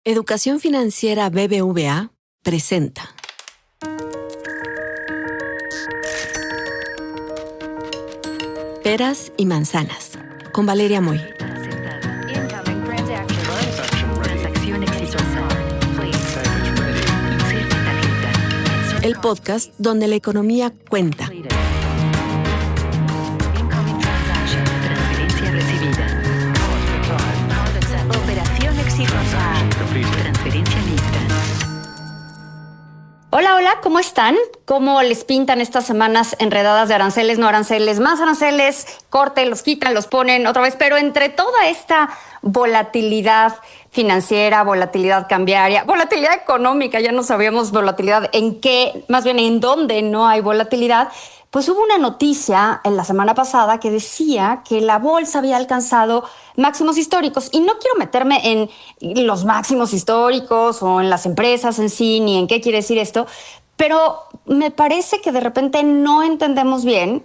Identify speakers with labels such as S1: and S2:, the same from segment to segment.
S1: Educación Financiera BBVA presenta Peras y Manzanas, con Valeria Moy. El podcast donde la economía cuenta.
S2: Hola, hola, ¿cómo están? ¿Cómo les pintan estas semanas enredadas de aranceles, no aranceles, más aranceles? Corten, los quitan, los ponen otra vez, pero entre toda esta volatilidad financiera, volatilidad cambiaria, volatilidad económica, ya no sabíamos volatilidad en qué, más bien en dónde no hay volatilidad, pues hubo una noticia en la semana pasada que decía que la bolsa había alcanzado máximos históricos. Y no quiero meterme en los máximos históricos o en las empresas en sí, ni en qué quiere decir esto, pero me parece que de repente no entendemos bien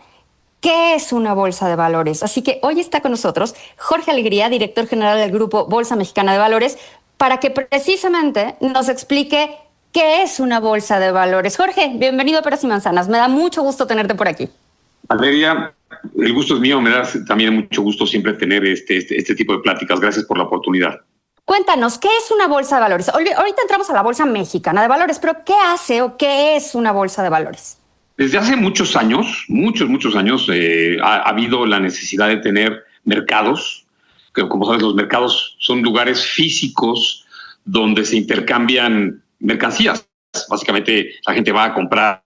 S2: qué es una bolsa de valores. Así que hoy está con nosotros Jorge Alegría, director general del Grupo Bolsa Mexicana de Valores, para que precisamente nos explique ¿qué es una bolsa de valores? Jorge, bienvenido a Peras y Manzanas. Me da mucho gusto tenerte por aquí.
S3: Valeria, el gusto es mío. Me da también mucho gusto siempre tener este tipo de pláticas. Gracias por la oportunidad.
S2: Cuéntanos, ¿qué es una bolsa de valores? Ahorita entramos a la Bolsa Mexicana de Valores, pero ¿qué hace o qué es una bolsa de valores?
S3: Desde hace muchos años, ha habido la necesidad de tener mercados. Que, como sabes, los mercados son lugares físicos donde se intercambian mercancías. Básicamente la gente va a comprar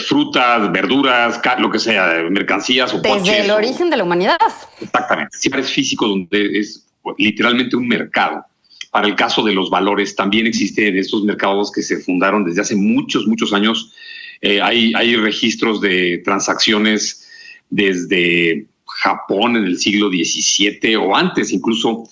S3: frutas, verduras, lo que sea, mercancías o coches.
S2: Desde el origen de la humanidad.
S3: Exactamente. Siempre es físico, donde es literalmente un mercado. Para el caso de los valores, también existen estos mercados que se fundaron desde hace muchos años. Hay registros de transacciones desde Japón en el siglo XVII o antes, incluso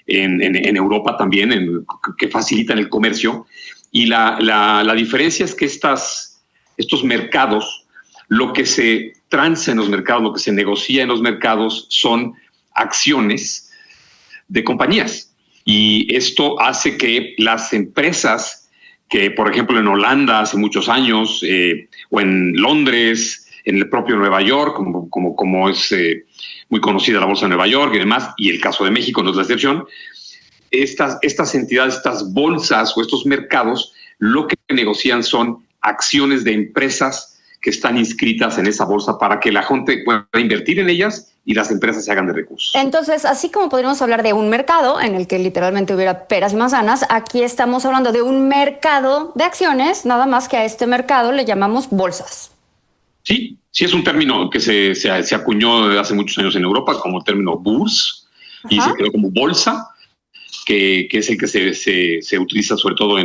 S3: en Europa también, que facilitan el comercio. Y la diferencia es que estos mercados, lo que se transa en los mercados, lo que se negocia en los mercados son acciones de compañías. Y esto hace que las empresas que, por ejemplo, en Holanda hace muchos años, o en Londres, en el propio Nueva York, como es muy conocida la Bolsa de Nueva York y demás, y el caso de México no es la excepción, estas entidades, estas bolsas o estos mercados, lo que negocian son acciones de empresas que están inscritas en esa bolsa para que la gente pueda invertir en ellas y las empresas se hagan de recursos.
S2: Entonces, así como podríamos hablar de un mercado en el que literalmente hubiera peras y manzanas, aquí estamos hablando de un mercado de acciones, nada más que a este mercado le llamamos bolsas.
S3: Sí es un término que se acuñó hace muchos años en Europa como término Bourse. Ajá. Y se quedó como bolsa, que es el que se utiliza sobre todo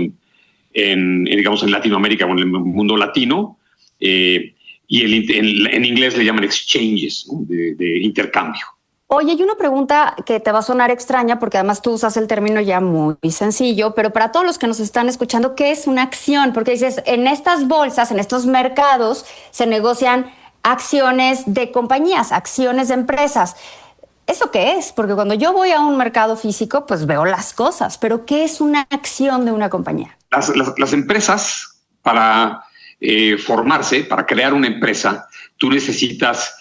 S3: digamos, en Latinoamérica o en el mundo latino. Y en inglés le llaman exchanges, ¿no? de intercambio.
S2: Oye, hay una pregunta que te va a sonar extraña porque además tú usas el término ya muy sencillo, pero para todos los que nos están escuchando, ¿qué es una acción? Porque dices, en estas bolsas, en estos mercados, se negocian acciones de compañías, acciones de empresas. ¿Eso qué es? Porque cuando yo voy a un mercado físico, pues veo las cosas, pero ¿qué es una acción de una compañía?
S3: Las empresas, para formarse, para crear una empresa, tú necesitas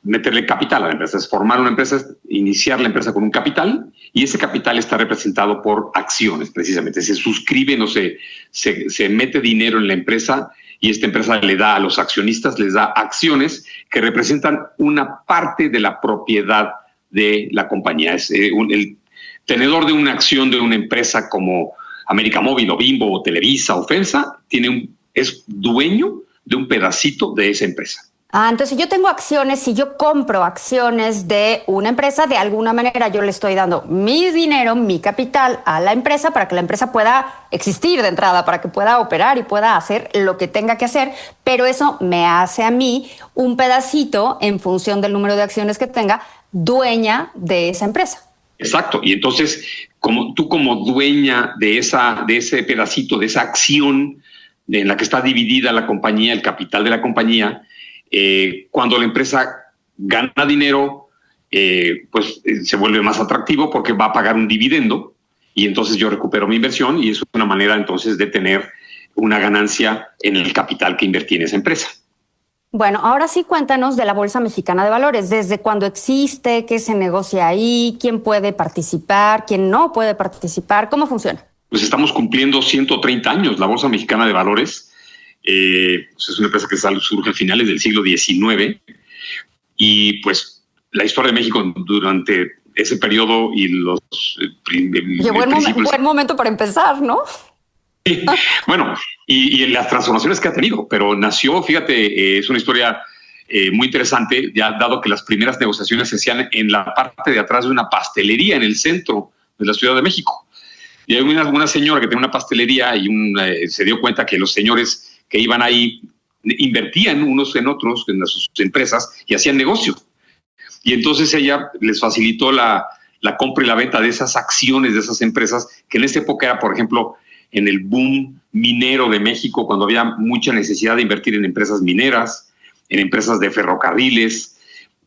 S3: meterle capital a la empresa. Es formar una empresa, iniciar la empresa con un capital, y ese capital está representado por acciones, precisamente. Se suscriben o se mete dinero en la empresa, y esta empresa le da a los accionistas, les da acciones que representan una parte de la propiedad de la compañía. Es el tenedor de una acción de una empresa como América Móvil o Bimbo o Televisa o FEMSA es dueño de un pedacito de esa empresa.
S2: Entonces si yo tengo acciones, si yo compro acciones de una empresa, de alguna manera yo le estoy dando mi dinero, mi capital a la empresa para que la empresa pueda existir de entrada, para que pueda operar y pueda hacer lo que tenga que hacer, pero eso me hace a mí un pedacito en función del número de acciones que tenga, dueña de esa empresa.
S3: Exacto, y entonces tú como dueña de ese pedacito, de esa acción en la que está dividida la compañía, el capital de la compañía, cuando la empresa gana dinero, pues se vuelve más atractivo porque va a pagar un dividendo y entonces yo recupero mi inversión y es una manera entonces de tener una ganancia en el capital que invertí en esa empresa.
S2: Bueno, ahora sí cuéntanos de la Bolsa Mexicana de Valores. ¿Desde cuándo existe? ¿Qué se negocia ahí? ¿Quién puede participar? ¿Quién no puede participar? ¿Cómo funciona?
S3: Pues estamos cumpliendo 130 años. La Bolsa Mexicana de Valores pues es una empresa que surge a finales del siglo XIX y pues la historia de México durante ese periodo y los...
S2: buen momento para empezar, ¿no?
S3: Bueno, y las transformaciones que ha tenido, pero nació, fíjate, es una historia muy interesante, ya dado que las primeras negociaciones se hacían en la parte de atrás de una pastelería en el centro de la Ciudad de México. Y hay una señora que tenía una pastelería y se dio cuenta que los señores que iban ahí invertían unos en otros en sus empresas y hacían negocio. Y entonces ella les facilitó la compra y la venta de esas acciones de esas empresas, que en esta época era, por ejemplo, en el boom minero de México, cuando había mucha necesidad de invertir en empresas mineras, en empresas de ferrocarriles.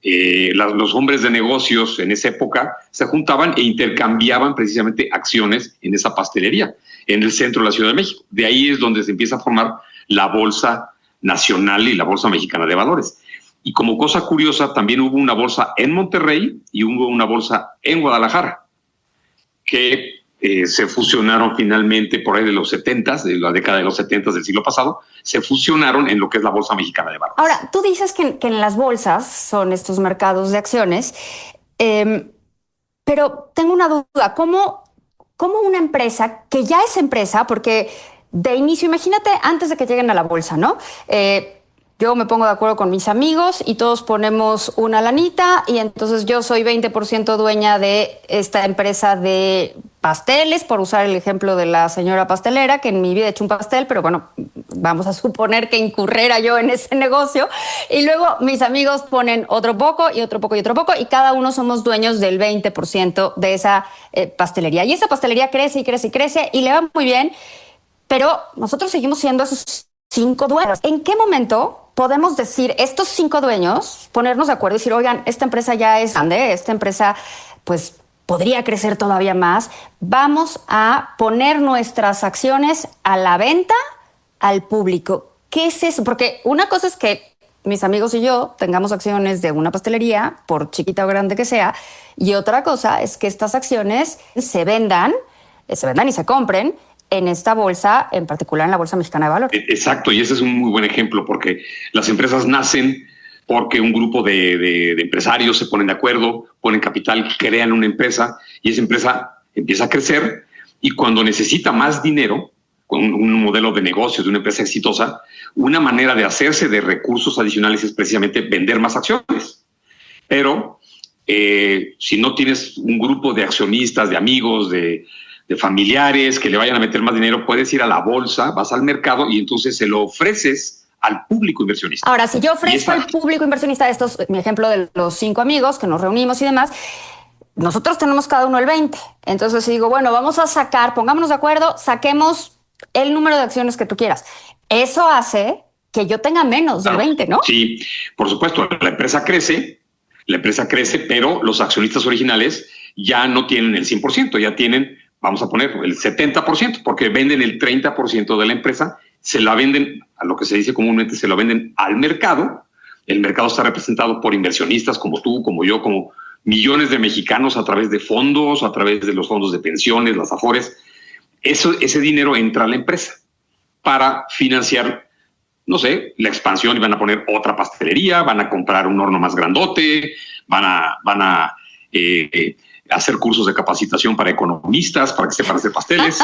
S3: Los hombres de negocios en esa época se juntaban e intercambiaban precisamente acciones en esa pastelería, en el centro de la Ciudad de México. De ahí es donde se empieza a formar la Bolsa Nacional y la Bolsa Mexicana de Valores. Y como cosa curiosa, también hubo una bolsa en Monterrey y hubo una bolsa en Guadalajara, que se fusionaron finalmente por ahí de los 70s, de la década de los 70s del siglo pasado, se fusionaron en lo que es la Bolsa Mexicana de Valores.
S2: Ahora, tú dices que en las bolsas son estos mercados de acciones, pero tengo una duda, ¿cómo una empresa que ya es empresa, porque de inicio, imagínate antes de que lleguen a la bolsa, ¿no? Yo me pongo de acuerdo con mis amigos y todos ponemos una lanita y entonces yo soy 20% dueña de esta empresa de pasteles, por usar el ejemplo de la señora pastelera, que en mi vida he hecho un pastel, pero bueno, vamos a suponer que incurriera yo en ese negocio. Y luego mis amigos ponen otro poco y otro poco y otro poco y cada uno somos dueños del 20% de esa pastelería. Y esa pastelería crece y crece y crece y le va muy bien, pero nosotros seguimos siendo esos 5 dueños. ¿En qué momento podemos decir, estos 5 dueños, ponernos de acuerdo y decir, oigan, esta empresa ya es grande, esta empresa pues podría crecer todavía más, vamos a poner nuestras acciones a la venta al público? ¿Qué es eso? Porque una cosa es que mis amigos y yo tengamos acciones de una pastelería, por chiquita o grande que sea, y otra cosa es que estas acciones se vendan y se compren en esta bolsa, en particular en la Bolsa Mexicana de Valores.
S3: Exacto, y ese es un muy buen ejemplo, porque las empresas nacen porque un grupo de empresarios se ponen de acuerdo, ponen capital, crean una empresa, y esa empresa empieza a crecer, y cuando necesita más dinero, con un modelo de negocio de una empresa exitosa, una manera de hacerse de recursos adicionales es precisamente vender más acciones. Pero si no tienes un grupo de accionistas, de amigos, de familiares que le vayan a meter más dinero, puedes ir a la bolsa, vas al mercado y entonces se lo ofreces al público inversionista.
S2: Ahora, si yo ofrezco al público inversionista estos, mi ejemplo de los 5 amigos que nos reunimos y demás, nosotros tenemos cada uno el 20. Entonces digo, bueno, vamos a sacar, pongámonos de acuerdo, saquemos el número de acciones que tú quieras. Eso hace que yo tenga menos del 20, ¿no?
S3: Sí, por supuesto, la empresa crece, pero los accionistas originales ya no tienen el 100%, ya tienen, vamos a poner, el 70%, porque venden el 30% de la empresa, se la venden, a lo que se dice comúnmente, se lo venden al mercado. El mercado está representado por inversionistas como tú, como yo, como millones de mexicanos a través de fondos, a través de los fondos de pensiones, las Afores. Ese dinero entra a la empresa para financiar, no sé, la expansión, y van a poner otra pastelería, van a comprar un horno más grandote, van a hacer cursos de capacitación para economistas, para que sepan hacer pasteles.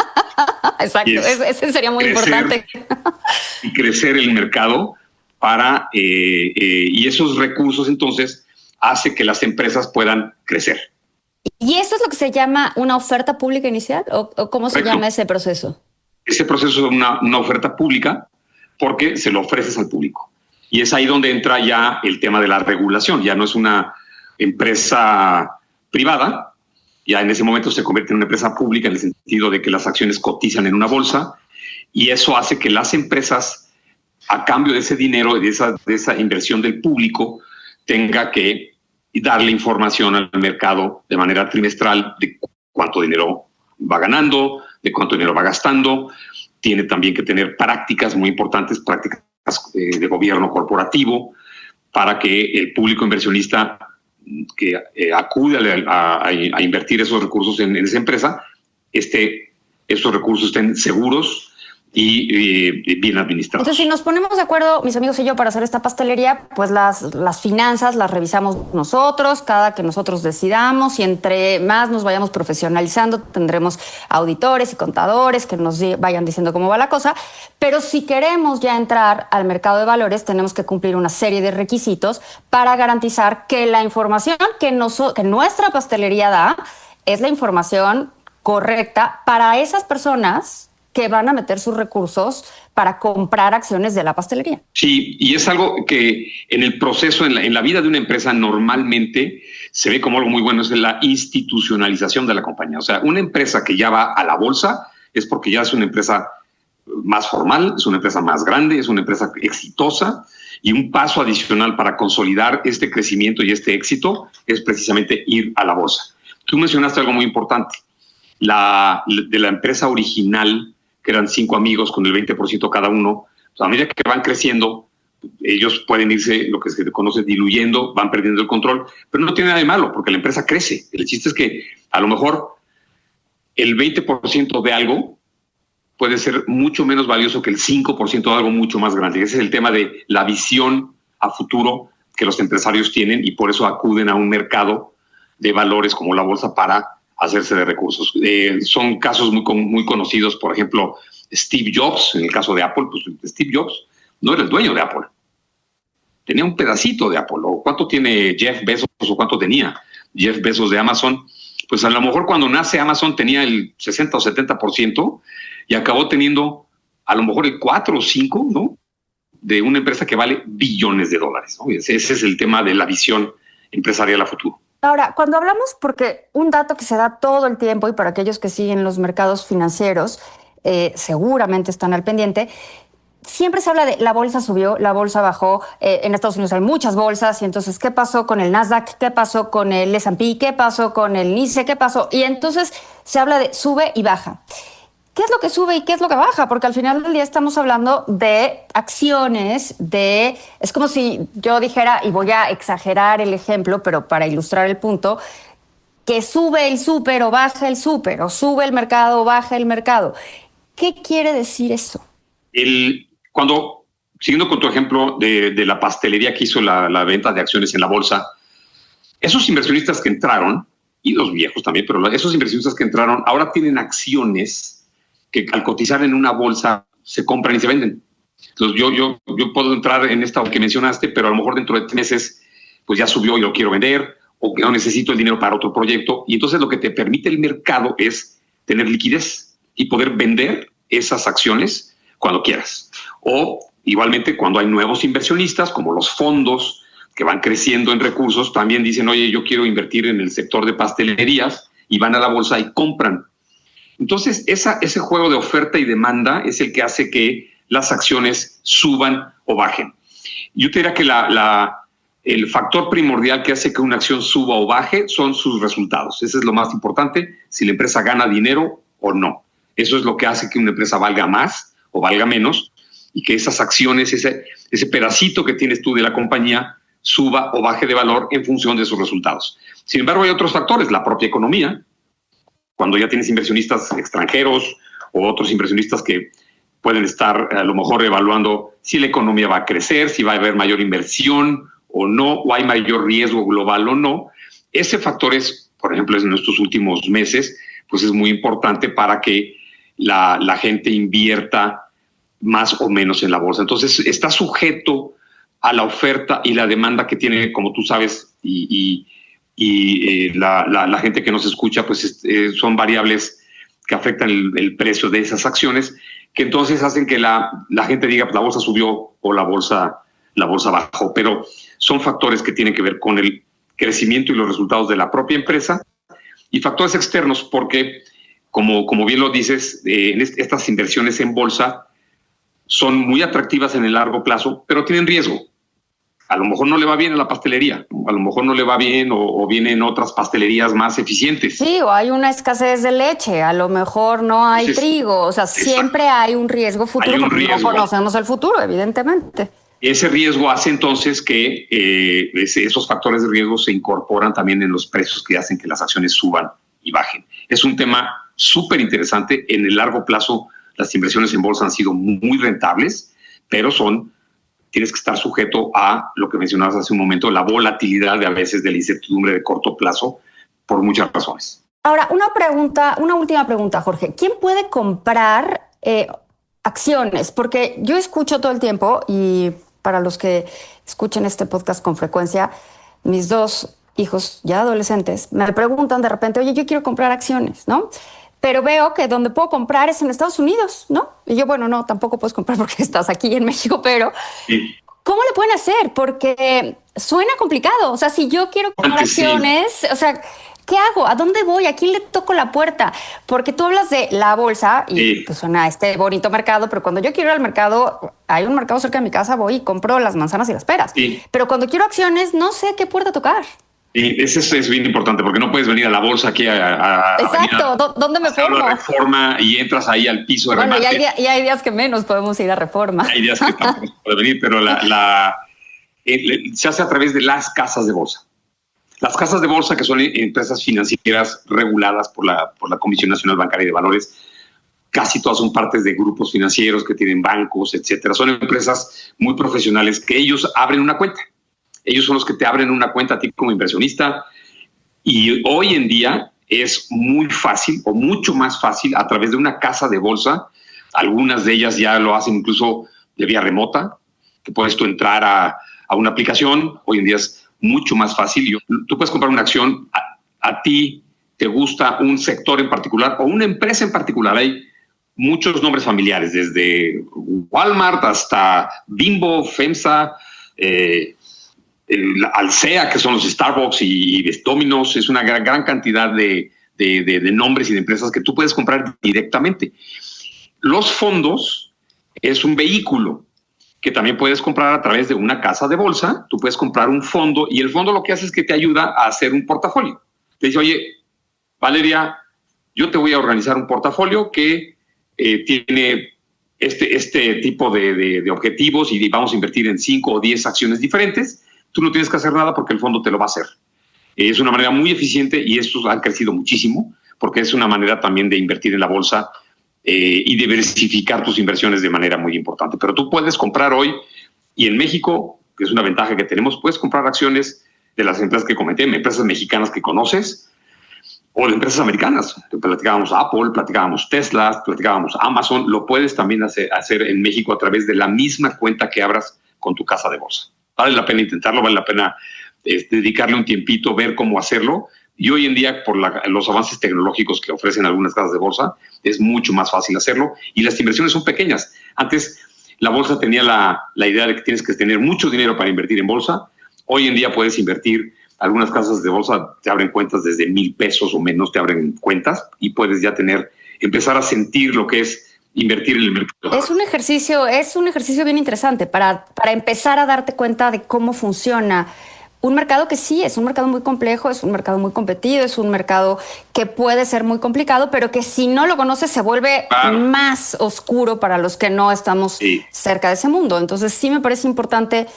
S2: Exacto, ese sería muy importante.
S3: Y crecer el mercado para, y esos recursos entonces hace que las empresas puedan crecer.
S2: ¿Y eso es lo que se llama una oferta pública inicial? ¿O cómo se llama ese proceso?
S3: Ese proceso es una oferta pública porque se lo ofreces al público. Y es ahí donde entra ya el tema de la regulación. Ya no es una empresa privada, ya en ese momento se convierte en una empresa pública en el sentido de que las acciones cotizan en una bolsa, y eso hace que las empresas, a cambio de ese dinero y de esa inversión del público, tenga que darle información al mercado de manera trimestral de cuánto dinero va ganando, de cuánto dinero va gastando. Tiene también que tener prácticas muy importantes, prácticas de gobierno corporativo, para que el público inversionista que acude a invertir esos recursos en esa empresa, esos recursos estén seguros y bien administrados.
S2: Entonces, si nos ponemos de acuerdo, mis amigos y yo, para hacer esta pastelería, pues las finanzas las revisamos nosotros, cada que nosotros decidamos, y entre más nos vayamos profesionalizando, tendremos auditores y contadores que nos vayan diciendo cómo va la cosa. Pero si queremos ya entrar al mercado de valores, tenemos que cumplir una serie de requisitos para garantizar que la información que nuestra pastelería da es la información correcta para esas personas que van a meter sus recursos para comprar acciones de la pastelería.
S3: Sí, y es algo que en el proceso, en la vida de una empresa, normalmente se ve como algo muy bueno, es la institucionalización de la compañía. O sea, una empresa que ya va a la bolsa es porque ya es una empresa más formal, es una empresa más grande, es una empresa exitosa, y un paso adicional para consolidar este crecimiento y este éxito es precisamente ir a la bolsa. Tú mencionaste algo muy importante. De la empresa original, que eran 5 amigos con el 20% cada uno, pues a medida que van creciendo, ellos pueden irse, lo que se conoce, diluyendo, van perdiendo el control, pero no tiene nada de malo, porque la empresa crece. El chiste es que a lo mejor el 20% de algo puede ser mucho menos valioso que el 5% de algo mucho más grande. Ese es el tema de la visión a futuro que los empresarios tienen, y por eso acuden a un mercado de valores como la bolsa para hacerse de recursos. Son casos muy conocidos, por ejemplo, Steve Jobs. En el caso de Apple, pues Steve Jobs no era el dueño de Apple. Tenía un pedacito de Apple. ¿O cuánto tiene Jeff Bezos, o cuánto tenía Jeff Bezos de Amazon? Pues a lo mejor cuando nace Amazon tenía el 60 o 70% y acabó teniendo a lo mejor el 4 o 5, ¿no?, de una empresa que vale billones de dólares, ¿no? Ese es el tema de la visión empresarial a futuro.
S2: Ahora, cuando hablamos, porque un dato que se da todo el tiempo, y para aquellos que siguen los mercados financieros seguramente están al pendiente, siempre se habla de la bolsa subió, la bolsa bajó. En Estados Unidos hay muchas bolsas, y entonces, ¿qué pasó con el Nasdaq? ¿Qué pasó con el S&P? ¿Qué pasó con el NYSE? ¿Qué pasó? Y entonces se habla de sube y baja. ¿Qué es lo que sube y qué es lo que baja? Porque al final del día estamos hablando de acciones, es como si yo dijera, y voy a exagerar el ejemplo, pero para ilustrar el punto, que sube el súper o baja el súper, o sube el mercado o baja el mercado. ¿Qué quiere decir eso?
S3: Siguiendo con tu ejemplo de la pastelería que hizo la venta de acciones en la bolsa, esos inversionistas que entraron, y los viejos también, pero esos inversionistas que entraron ahora tienen acciones que al cotizar en una bolsa se compran y se venden. Entonces yo puedo entrar en esta que mencionaste, pero a lo mejor dentro de 3 meses pues ya subió y lo quiero vender, o que no necesito el dinero para otro proyecto. Y entonces lo que te permite el mercado es tener liquidez y poder vender esas acciones cuando quieras. O igualmente cuando hay nuevos inversionistas, como los fondos que van creciendo en recursos, también dicen, oye, yo quiero invertir en el sector de pastelerías, y van a la bolsa y compran. Entonces, ese juego de oferta y demanda es el que hace que las acciones suban o bajen. Yo te diría que el factor primordial que hace que una acción suba o baje son sus resultados. Ese es lo más importante, si la empresa gana dinero o no. Eso es lo que hace que una empresa valga más o valga menos, y que esas acciones, ese pedacito que tienes tú de la compañía, suba o baje de valor en función de sus resultados. Sin embargo, hay otros factores, la propia economía. Cuando ya tienes inversionistas extranjeros o otros inversionistas que pueden estar a lo mejor evaluando si la economía va a crecer, si va a haber mayor inversión o no, o hay mayor riesgo global o no. Ese factor es, por ejemplo, en estos últimos meses, pues es muy importante para que la gente invierta más o menos en la bolsa. Entonces, está sujeto a la oferta y la demanda que tiene, como tú sabes, y la gente que nos escucha, pues son variables que afectan el precio de esas acciones, que entonces hacen que la gente diga, pues la bolsa subió o la bolsa bajó. Pero son factores que tienen que ver con el crecimiento y los resultados de la propia empresa, y factores externos, porque como bien lo dices, estas inversiones en bolsa son muy atractivas en el largo plazo, pero tienen riesgo. a lo mejor no le va bien a la pastelería, a lo mejor no le va bien o vienen otras pastelerías más eficientes.
S2: Sí, o hay una escasez de leche, a lo mejor no hay trigo, o sea, siempre hay un riesgo futuro porque no conocemos el futuro, evidentemente.
S3: Ese riesgo hace entonces que esos factores de riesgo se incorporan también en los precios que hacen que las acciones suban y bajen. Es un tema súper interesante. En el largo plazo, las inversiones en bolsa han sido muy rentables, pero tienes que estar sujeto a lo que mencionabas hace un momento, la volatilidad de a veces de la incertidumbre de corto plazo, por muchas razones.
S2: Ahora, una última pregunta, Jorge. ¿Quién puede comprar acciones? Porque yo escucho todo el tiempo, y para los que escuchen este podcast con frecuencia, mis 2 hijos ya adolescentes me preguntan de repente, oye, yo quiero comprar acciones, ¿no? Pero veo que donde puedo comprar es en Estados Unidos, ¿no? Y yo, bueno, no, tampoco puedes comprar porque estás aquí en México, pero sí. ¿Cómo le pueden hacer? Porque suena complicado. O sea, si yo quiero comprar acciones, o sea, ¿qué hago? ¿A dónde voy? ¿A quién le toco la puerta? Porque tú hablas de la bolsa y pues suena este bonito mercado, pero cuando yo quiero ir al mercado, hay un mercado cerca de mi casa, voy y compro las manzanas y las peras. Sí. Pero cuando quiero acciones, no sé qué puerta tocar.
S3: Y eso es bien importante porque no puedes venir a la bolsa aquí
S2: Exacto, ¿dónde me formo?
S3: A Reforma y entras ahí al piso de remate.
S2: Bueno, y hay días que menos podemos ir a Reforma.
S3: Hay días que tampoco se puede venir, pero se hace a través de las casas de bolsa. Las casas de bolsa, que son empresas financieras reguladas por la Comisión Nacional Bancaria de Valores, casi todas son partes de grupos financieros que tienen bancos, etcétera. Son empresas muy profesionales que ellos abren una cuenta. Ellos son los que te abren una cuenta a ti como inversionista, y hoy en día es muy fácil o mucho más fácil a través de una casa de bolsa. Algunas de ellas ya lo hacen incluso de vía remota, que puedes tú entrar a una aplicación. Hoy en día es mucho más fácil. Tú puedes comprar una acción, a ti te gusta un sector en particular o una empresa en particular. Hay muchos nombres familiares, desde Walmart hasta Bimbo, FEMSA, Alsea, que son los Starbucks y Domino's. Es una gran cantidad de nombres y de empresas que tú puedes comprar directamente. Los fondos es un vehículo que también puedes comprar a través de una casa de bolsa. Tú puedes comprar un fondo y el fondo lo que hace es que te ayuda a hacer un portafolio. Te dice, oye, Valeria, yo te voy a organizar un portafolio que tiene este tipo de objetivos y vamos a invertir en 5 o 10 acciones diferentes. Tú no tienes que hacer nada porque el fondo te lo va a hacer. Es una manera muy eficiente y estos han crecido muchísimo porque es una manera también de invertir en la bolsa y diversificar tus inversiones de manera muy importante. Pero tú puedes comprar hoy, y en México, que es una ventaja que tenemos, puedes comprar acciones de las empresas que comenté, empresas mexicanas que conoces o de empresas americanas. Platicábamos Apple, platicábamos Tesla, platicábamos Amazon. Lo puedes también hacer en México a través de la misma cuenta que abras con tu casa de bolsa. Vale la pena intentarlo, vale la pena dedicarle un tiempito, ver cómo hacerlo. Y hoy en día, por los avances tecnológicos que ofrecen algunas casas de bolsa, es mucho más fácil hacerlo. Y las inversiones son pequeñas. Antes, la bolsa tenía la idea de que tienes que tener mucho dinero para invertir en bolsa. Hoy en día puedes invertir. Algunas casas de bolsa te abren cuentas desde $1,000 o menos, te abren cuentas y puedes ya empezar a sentir lo que es invertir en el mercado.
S2: Es un ejercicio bien interesante para empezar a darte cuenta de cómo funciona un mercado que sí es un mercado muy complejo, es un mercado muy competido, es un mercado que puede ser muy complicado, pero que si no lo conoces se vuelve más oscuro para los que no estamos cerca de ese mundo. Entonces sí me parece importante,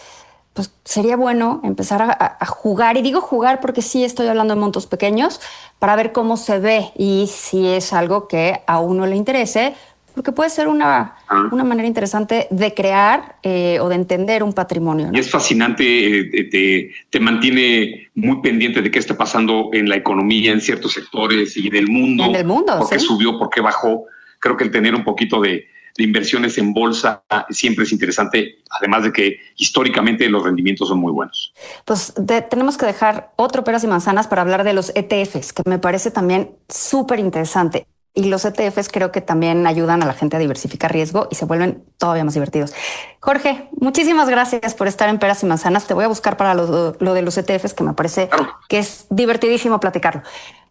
S2: pues sería bueno empezar a jugar, y digo jugar porque sí estoy hablando de montos pequeños, para ver cómo se ve y si es algo que a uno le interese, porque puede ser una manera interesante de crear o de entender un patrimonio, ¿no?
S3: Y es fascinante, te mantiene muy pendiente de qué está pasando en la economía, en ciertos sectores y del mundo.
S2: En el mundo,
S3: por qué subió, por qué bajó. Creo que el tener un poquito de inversiones en bolsa siempre es interesante, además de que históricamente los rendimientos son muy buenos.
S2: Pues tenemos que dejar otro peras y manzanas para hablar de los ETFs, que me parece también súper interesante. Y los ETFs creo que también ayudan a la gente a diversificar riesgo y se vuelven todavía más divertidos. Jorge, muchísimas gracias por estar en Peras y Manzanas. Te voy a buscar para lo de los ETFs, que me parece que es divertidísimo platicarlo.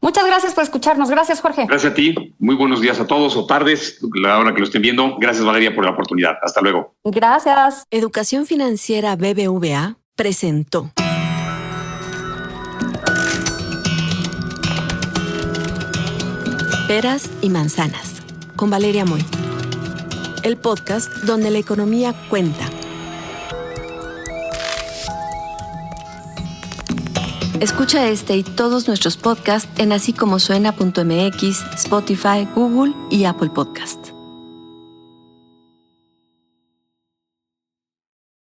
S2: Muchas gracias por escucharnos. Gracias, Jorge.
S3: Gracias a ti. Muy buenos días a todos o tardes, la hora que lo estén viendo. Gracias, Valeria, por la oportunidad. Hasta luego.
S2: Gracias.
S1: Educación Financiera BBVA presentó. Peras y manzanas, con Valeria Moy. El podcast donde la economía cuenta. Escucha este y todos nuestros podcasts en asícomosuena.mx, Spotify, Google y Apple Podcasts.